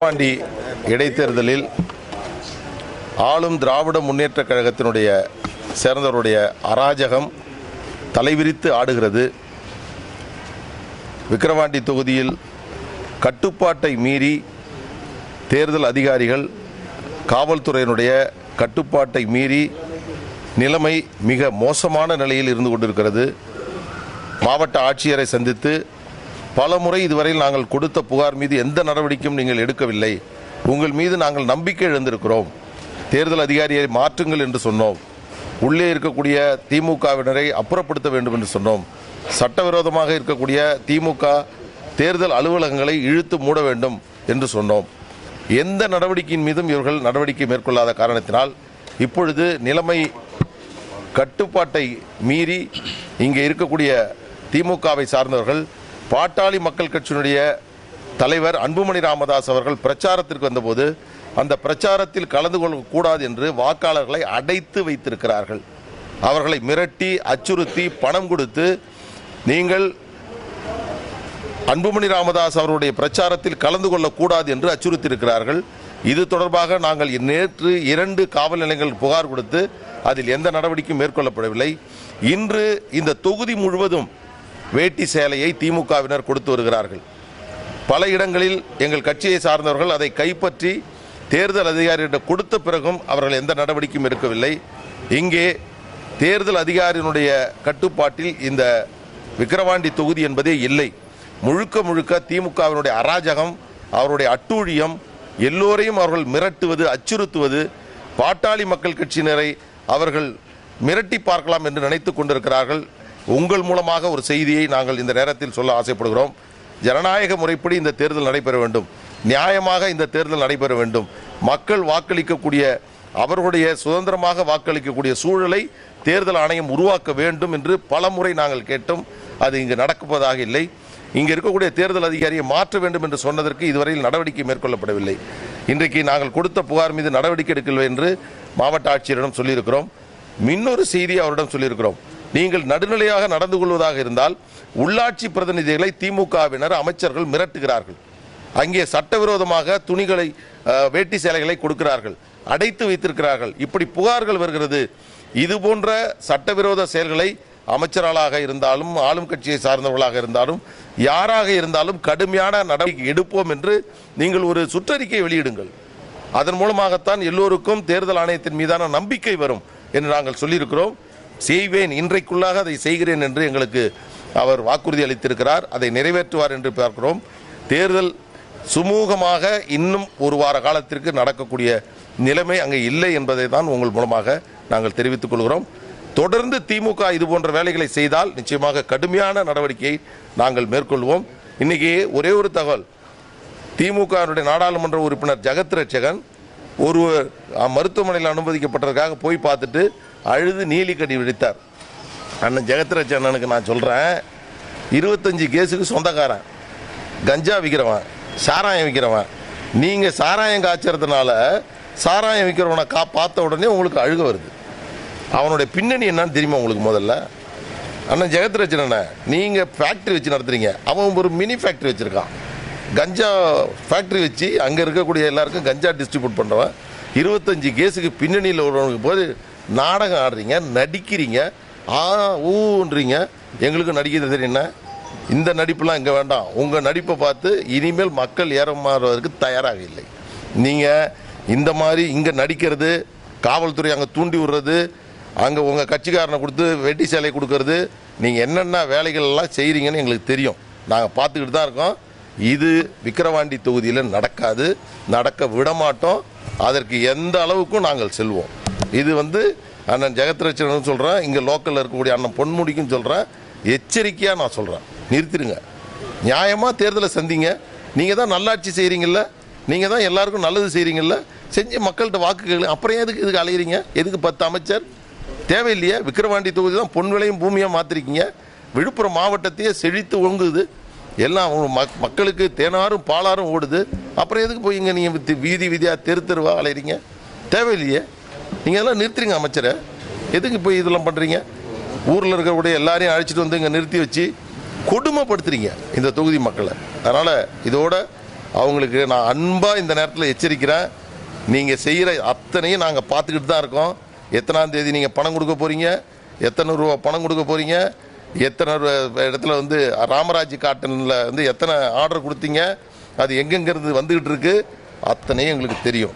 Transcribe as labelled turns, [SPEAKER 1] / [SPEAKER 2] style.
[SPEAKER 1] பாண்டி இடைத்தேர்தலில் ஆளும் திராவிட முன்னேற்ற கழகத்தினுடைய சேர்ந்தவருடைய அராஜகம் தலைவிரித்து ஆடுகிறது. விக்கிரவாண்டி தொகுதியில் கட்டுப்பாட்டை மீறி தேர்தல் அதிகாரிகள் காவல்துறையினுடைய கட்டுப்பாட்டை மீறி நிலைமை மிக மோசமான நிலையில் இருந்து கொண்டிருக்கிறது. மாவட்ட ஆட்சியரை சந்தித்து பல முறை இதுவரையில் நாங்கள் கொடுத்த புகார் மீது எந்த நடவடிக்கையும் நீங்கள் எடுக்கவில்லை, உங்கள் மீது நாங்கள் நம்பிக்கை இழந்திருக்கிறோம், தேர்தல் அதிகாரியை மாற்றுங்கள் என்று சொன்னோம், உள்ளே இருக்கக்கூடிய திமுகவினரை அப்புறப்படுத்த வேண்டும் என்று சொன்னோம், சட்டவிரோதமாக இருக்கக்கூடிய திமுக தேர்தல் அலுவலகங்களை இழுத்து மூட வேண்டும் என்று சொன்னோம். எந்த நடவடிக்கையின் மீதும் இவர்கள் நடவடிக்கை மேற்கொள்ளாத காரணத்தினால் இப்பொழுது நிலைமை கட்டுப்பாட்டை மீறி இங்கே இருக்கக்கூடிய திமுகவை சார்ந்தவர்கள் பாட்டாளி மக்கள் கட்சியினுடைய தலைவர் அன்புமணி ராமதாஸ் அவர்கள் பிரச்சாரத்திற்கு வந்தபோது அந்த பிரச்சாரத்தில் கலந்து கொள்ளக்கூடாது என்று வாக்காளர்களை அடைத்து வைத்திருக்கிறார்கள். அவர்களை மிரட்டி அச்சுறுத்தி பணம் கொடுத்து நீங்கள் அன்புமணி ராமதாஸ் அவருடைய பிரச்சாரத்தில் கலந்து கொள்ளக்கூடாது என்று அச்சுறுத்தியிருக்கிறார்கள். இது தொடர்பாக நாங்கள் நேற்று 2 காவல் நிலையங்கள் புகார் கொடுத்து அதில் எந்த நடவடிக்கையும் மேற்கொள்ளப்படவில்லை. இன்று இந்த தொகுதி முழுவதும் வேட்டி சேலையை திமுகவினர் கொடுத்து வருகிறார்கள். பல இடங்களில் எங்கள் கட்சியை சார்ந்தவர்கள் அதை கைப்பற்றி தேர்தல் அதிகாரியிடம் கொடுத்த பிறகும் அவர்கள் எந்த நடவடிக்கையும் எடுக்கவில்லை. இங்கே தேர்தல் அதிகாரியினுடைய கட்டுப்பாட்டில் இந்த விக்கிரவாண்டி தொகுதி என்பதே இல்லை. முழுக்க முழுக்க திமுகவினுடைய அராஜகம், அவருடைய அட்டூழியம், எல்லோரையும் அவர்கள் மிரட்டுவது, அச்சுறுத்துவது, பாட்டாளி மக்கள் கட்சியினரை அவர்கள் மிரட்டி பார்க்கலாம் என்று நினைத்துக் கொண்டிருக்கிறார்கள். உங்கள் மூலமாக ஒரு செய்தியை நாங்கள் இந்த நேரத்தில் சொல்ல ஆசைப்படுகிறோம். ஜனநாயக முறைப்படி இந்த தேர்தல் நடைபெற வேண்டும், நியாயமாக இந்த தேர்தல் நடைபெற வேண்டும். மக்கள் வாக்களிக்கக்கூடிய, அவர்களுடைய சுதந்திரமாக வாக்களிக்கக்கூடிய சூழலை தேர்தல் ஆணையம் உருவாக்க வேண்டும் என்று பல முறை நாங்கள் கேட்டோம். அது இங்கு நடப்பதாக இல்லை. இங்கே இருக்கக்கூடிய தேர்தல் அதிகாரியை மாற்ற வேண்டும் என்று சொன்னதற்கு இதுவரையில் நடவடிக்கை மேற்கொள்ளப்படவில்லை. இன்றைக்கு நாங்கள் கொடுத்த புகார் மீது நடவடிக்கை எடுக்கவில்லை என்று மாவட்ட ஆட்சியரிடம் சொல்லியிருக்கிறோம். இன்னொரு செய்தியை அவரிடம் சொல்லியிருக்கிறோம். நீங்கள் நடுநிலையாக நடந்து கொள்வதாக இருந்தால் உள்ளாட்சி பிரதிநிதிகளை திமுகவினர் அமைச்சர்கள் மிரட்டுகிறார்கள். அங்கே சட்டவிரோதமாக துணிகளை, வேட்டி சேலைகளை கொடுக்கிறார்கள், அடைத்து வைத்திருக்கிறார்கள். இப்படி புகார்கள் வருகிறது. இது போன்ற சட்டவிரோத செயல்களை அமைச்சர்களாக இருந்தாலும் ஆளும் கட்சியை சார்ந்தவர்களாக இருந்தாலும் யாராக இருந்தாலும் கடுமையான நடவடிக்கை எடுப்போம் என்று நீங்கள் ஒரு சுற்றறிக்கை வெளியிடுங்கள். அதன் மூலமாகத்தான் எல்லோருக்கும் தேர்தல் ஆணையத்தின் மீதான நம்பிக்கை வரும் என்று நாங்கள் சொல்லியிருக்கிறோம். செய்வேன், இன்றைக்குள்ளாக அதை செய்கிறேன் என்று எங்களுக்கு அவர் வாக்குறுதி அளித்திருக்கிறார். அதை நிறைவேற்றுவார் என்று பார்க்கிறோம். தேர்தல் சுமூகமாக இன்னும் ஒரு வார காலத்திற்கு நடக்கக்கூடிய நிலைமை அங்கே இல்லை என்பதை தான் உங்கள் மூலமாக நாங்கள் தெரிவித்துக் கொள்கிறோம். தொடர்ந்து திமுக இது போன்ற வேலைகளை செய்தால் நிச்சயமாக கடுமையான நடவடிக்கையை நாங்கள் மேற்கொள்வோம். இன்னைக்கு ஒரே ஒரு தகவல், திமுக நாடாளுமன்ற உறுப்பினர் ஜெகத் ரட்சகன் ஒருவர் மருத்துவமனையில் அனுமதிக்கப்பட்டதற்காக போய் பார்த்துட்டு அழுது நீலிக்கடி விழித்தார். அண்ணன் ஜெகத் ரட்சகனுக்கு நான் சொல்கிறேன், 25 கேஸுக்கு சொந்தக்காரன், கஞ்சா விற்கிறவன், சாராயம் விற்கிறவன். நீங்கள் சாராயம் காய்ச்சறதுனால சாராயம் விற்கிறவனை பார்த்த உடனே உங்களுக்கு அழுக வருது. அவனுடைய பின்னணி என்னன்னு தெரியுமா உங்களுக்கு? முதல்ல அண்ணன் ஜெகத் ரட்சகனை நீங்கள் ஃபேக்ட்ரி வச்சு நடத்துறீங்க, அவன் ஒரு மினி ஃபேக்ட்ரி வச்சுருக்கான், கஞ்சா ஃபேக்ட்ரி வச்சு அங்கே இருக்கக்கூடிய எல்லாருக்கும் கஞ்சா டிஸ்ட்ரிபியூட் பண்ணுறவன். 25 கேஸுக்கு பின்னணியில் உள்ளவனுக்கு போது நாடகம் ஆடுறீங்க, நடிக்கிறீங்க, ஊன்றீங்க. எங்களுக்கு நடிக்கிறது தெரியுன்னா இந்த நடிப்புலாம் இங்கே வேண்டாம். உங்கள் நடிப்பை பார்த்து இனிமேல் மக்கள் ஏறமாறுவதற்கு தயாராக இல்லை. நீங்கள் இந்த மாதிரி இங்கே நடிக்கிறது, காவல்துறை அங்கே தூண்டி விடுறது, அங்கே உங்கள் கட்சிக்காரனை கொடுத்து வெட்டி சேலை கொடுக்கறது, நீங்கள் என்னென்ன வேலைகள் எல்லாம் செய்கிறீங்கன்னு எங்களுக்கு தெரியும். நாங்கள் பார்த்துக்கிட்டு தான் இருக்கோம். இது விக்கிரவாண்டி தொகுதியில் நடக்காது, நடக்க விடமாட்டோம். அதற்கு எந்த அளவுக்கும் நாங்கள் செல்வோம். இது அண்ணன் ஜெகத் ரட்சகன் சொல்கிறேன், இங்கே லோக்கலில் இருக்கக்கூடிய அண்ணன் பொன்முடிக்கும் சொல்கிறேன், எச்சரிக்கையாக நான் சொல்கிறேன், நிறுத்திடுங்க. நியாயமாக தேர்தலை சந்திங்க. நீங்கள் தான் நல்லாட்சி செய்கிறீங்கள, நீங்கள் தான் எல்லாருக்கும் நல்லது செய்கிறீங்கள, செஞ்சு மக்கள்கிட்ட வாக்குகள். அப்புறம் இதுக்கு அலையிறீங்க? எதுக்கு 10 அமைச்சர் தேவையில்லையே? விக்கிரவாண்டி தொகுதி தான் பொன் விளையும் பூமியாக மாற்றிருக்கீங்க. விழுப்புரம் மாவட்டத்தையே செழித்து ஒங்குது, எல்லாம் மக்களுக்கு தேனாரும் பாலாரும் ஓடுது. அப்புறம் எதுக்கு போய் இங்கே நீங்கள் வீதி வீதியாக தெருவா அலையிறீங்க? தேவையில்லையே. நீங்கள் எல்லாம் நிறுத்துறீங்க அமைச்சரை. எதுக்கு போய் இதெல்லாம் பண்ணுறீங்க? ஊரில் இருக்கக்கூடிய எல்லாரையும் அழைச்சிட்டு இங்கே நிறுத்தி வச்சு கொடுமைப்படுத்துறீங்க இந்த தொகுதி மக்களை. அதனால் இதோட அவங்களுக்கு நான் அன்பாக இந்த நேரத்தில் எச்சரிக்கிறேன். நீங்கள் செய்கிற அத்தனையும் நாங்கள் பார்த்துக்கிட்டு தான் இருக்கோம். எத்தனாம் தேதி நீங்கள் பணம் கொடுக்க போகிறீங்க, எத்தனை ரூபா பணம் கொடுக்க போகிறீங்க, எத்தனை இடத்துல வந்து ராமராஜ் காட்டனில் வந்து எத்தனை ஆர்டர் கொடுத்தீங்க, அது எங்கெங்கிறது வந்துக்கிட்டு இருக்கு, அத்தனையும் எங்களுக்கு தெரியும்.